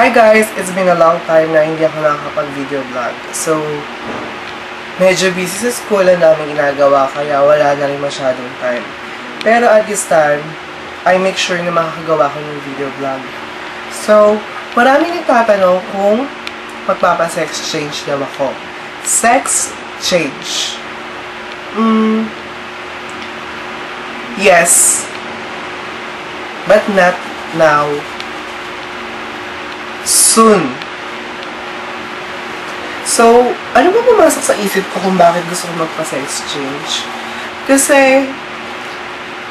Hi guys! It's been a long time na hindi ako nakakapag-video vlog. So, medyo busy sa school ang daming ginagawa kaya wala na rin masyadong time. Pero at this time, I make sure na makakagawa ko ng video vlog. So, maraming nagtatanong kung magpapa-sex change daw ako. Sex change. Yes. But not now. Soon. So, ano ba pumasok sa isip ko kung bakit gusto ko magpa-sex change? Kasi,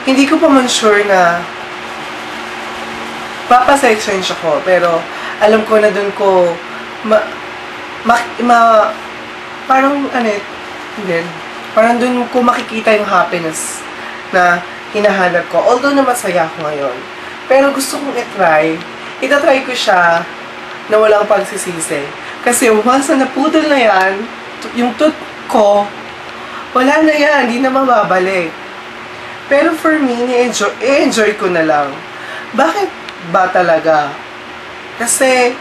hindi ko pa man sure na papa-sex change ako, pero alam ko na dun ko parang dun ko makikita yung happiness na hinahanap ko. Although na masaya ako ngayon. Pero gusto kong itatry ko siya na walang pagsisisi. Kasi once na naputol na yan, yung tooth ko, wala na yan, hindi na mababalik. Pero for me, i-enjoy ko na lang. Bakit ba talaga? Kasi,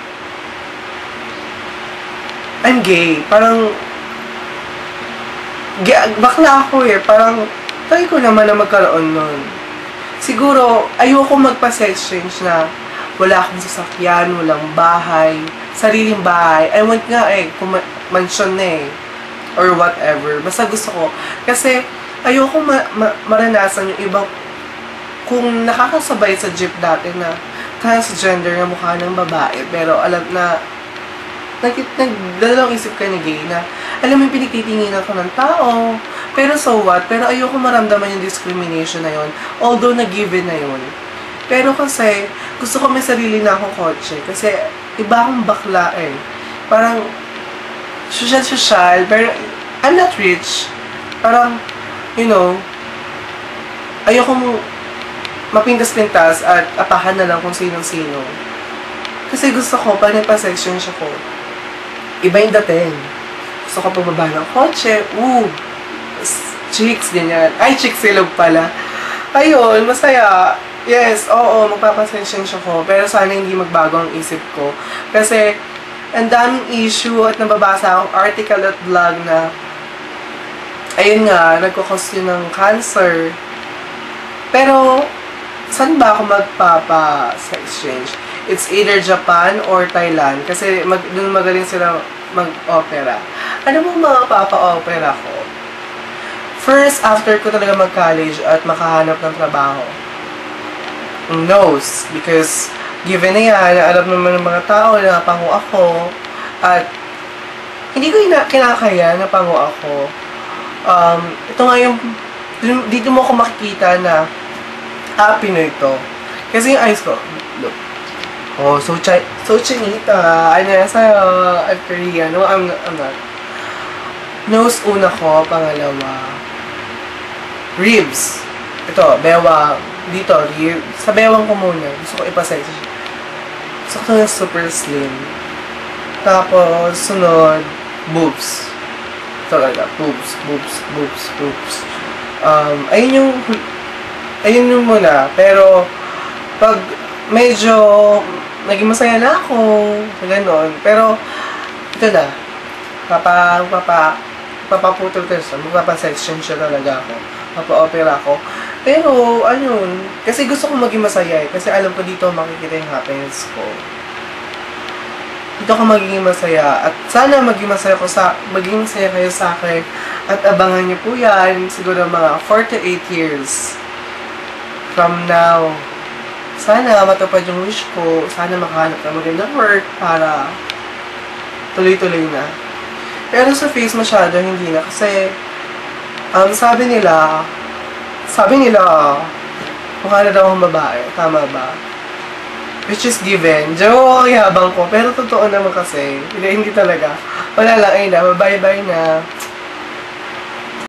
I'm gay. Parang, bakla ako eh. Parang, try ko naman na magkaroon nun. Siguro, ayoko magpa-sex change na wala akong sasakyan, walang bahay, sariling bahay. I want nga mansion na or whatever. Basta gusto ko. Kasi, ayoko maranasan yung ibang, kung nakakasabay sa jeep dati na transgender na mukha ng babae, pero alam na, nagdalawang isip ka na gay na, alam mo yung pinagtitingin ako ng tao, pero so what? Pero ayoko maramdaman yung discrimination na yon, although na-given na yon. Pero kasi, gusto ko may sarili na akong kotse. Kasi, iba akong bakla eh. Parang, social, pero I'm not rich. Parang, you know, ayokong mapintas-pintas at apahan na lang kung sinong-sino. Kasi gusto ko, pag nagpa-section siya ko, iba yung dating. Gusto ko pababa ng kotse, chicks, ganyan. Ay, chicks silog pala. Ayun, masaya. Yes, oo, magpapasensyon siya ko. Pero sana hindi magbago ang isip ko. Kasi, ang daming issue at nababasa akong article at blog na ayun nga, nagkukos yun ng cancer. Pero, saan ba ako magpapa-sex change? It's either Japan or Thailand. Kasi dun magaling sila mag-opera. Ano mo mga papa-opera ko? First, after ko talaga mag-college at makahanap ng trabaho. Who knows? Because, given na yan, alam naman ng mga tao na pango ako, at hindi ko kinakaya na pango ako. Ito nga yung, dito mo ako makikita na happy na ito. Kasi yung eyes ko, look. Oh, so chinita. Ano yan sa'yo? I'm Korean. No, I'm not. Nose una ko, pangalawa. Ribs. Ito, bewang. Dito, sa bewang ko muna. Gusto ko ipasize siya. Gusto ko na super slim. Tapos, sunod, boobs. Talaga, boobs. Ayun yung muna. Pero, pag medyo naging masaya na ako, gano'n. Pero, ito na. Papaputol ko siya. Magpapasection siya talaga ako. Papa-opera ako. Pero, ayun. Kasi gusto ko maging masaya eh. Kasi alam ko dito makikita yung happiness ko. Dito ako magiging masaya. At sana maging masaya kayo sa akin. At abangan niyo po yan. Siguro mga 48 years from now. Sana matupad yung wish ko. Sana makahanap ng magandang work para tuloy-tuloy na. Pero sa face masyado, hindi na. Kasi, sabi nila, mukha na daw akong babae. Tama ba? Which is given. Joke, yabang ko. Pero totoo naman kasi. Hindi talaga. Wala lang, ay na. Bye-bye na.